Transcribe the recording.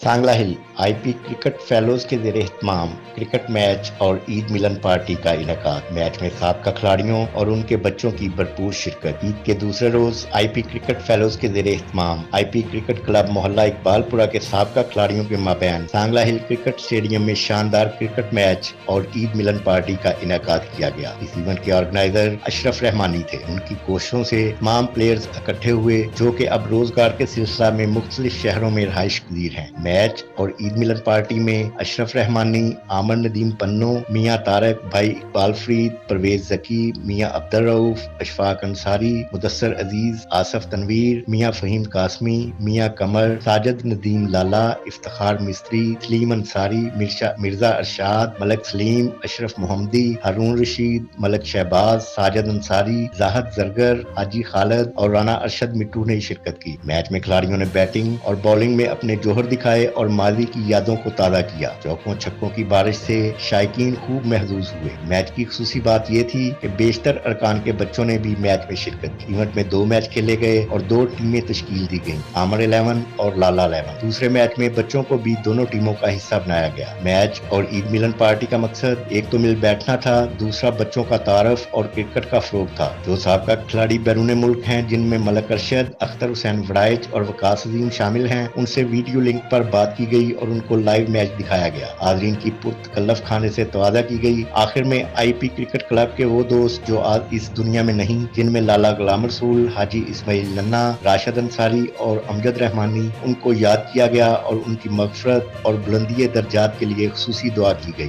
سانگلہ ہل آئی پی cricket fellows کے زیر اہتمام کرکٹ میچ اور عید ملن پارٹی کا انعقاد۔ میچ میں سابقہ کھلاڑیوں اور ان کے بچوں کی بھرپور شرکت۔ عید کے دوسرے روز آئی پی کرکٹ فیلوز کے زیر اہتمام آئی پی کرکٹ کلب محلہ اقبال پورہ کے سابقہ کھلاڑیوں کے مابین سانگلہ ہل کرکٹ اسٹیڈیم میں شاندار کرکٹ میچ اور عید ملن پارٹی کا انعقاد کیا گیا۔ اس ایونٹ کے آرگنائزر اشرف رحمانی تھے۔ ان کی کوششوں سے تمام پلیئرز اکٹھے ہوئے جو کہ اب روزگار کے سلسلہ میں مختلف شہروں میں رہائش پذیر ہیں۔ میچ اور عید ملن پارٹی میں اشرف رحمانی، عامر ندیم پنو، میاں طارق، بھائی اقبال فرید، پرویز ذکی، میاں عبدالرؤف، اشفاق انصاری، مدثر عزیز، آصف تنویر، میاں فہیم قاسمی، میاں قمر، ساجد ندیم لالا، افتخار مستری، سلیم انصاری، مرزا ارشاد، ملک سلیم، اشرف محمدی، ہارون رشید، ملک شہباز، ساجد انصاری، زاہد زرگر، حاجی خالد اور رانا ارشد مٹو نے شرکت کی۔ میچ میں کھلاڑیوں نے بیٹنگ اور بالنگ میں اپنے جوہر دکھائے اور ماضی کی یادوں کو تازہ کیا۔ چوکوں چھکوں کی بارش سے شائقین خوب محظوظ ہوئے۔ میچ کی خصوصی بات یہ تھی کہ بیشتر ارکان کے بچوں نے بھی میچ میں شرکت کی۔ ایونٹ میں 2 میچ کھیلے گئے اور 2 ٹیمیں تشکیل دی گئیں، عامر 11 اور لالا 11۔ دوسرے میچ میں بچوں کو بھی دونوں ٹیموں کا حصہ بنایا گیا۔ میچ اور عید ملن پارٹی کا مقصد ایک تو مل بیٹھنا تھا، دوسرا بچوں کا تعارف اور کرکٹ کا فروغ تھا۔ جو سابقہ کھلاڑی بیرون ملک ہیں، جن میں ملک ارشد، اختر حسین وڑائچ اور وقاص عظیم شامل ہیں، ان سے ویڈیو لنک پر بات کی گئی اور ان کو لائیو میچ دکھایا گیا۔ حاضرین کی پرتکلف کھانے سے توازہ کی گئی۔ آخر میں آئی پی کرکٹ کلب کے وہ دوست جو آج اس دنیا میں نہیں، جن میں لالا غلام رسول، حاجی اسماعیل ننا، راشد انصاری اور امجد رحمانی، ان کو یاد کیا گیا اور ان کی مغفرت اور بلندی درجات کے لیے خصوصی دعا کی گئی۔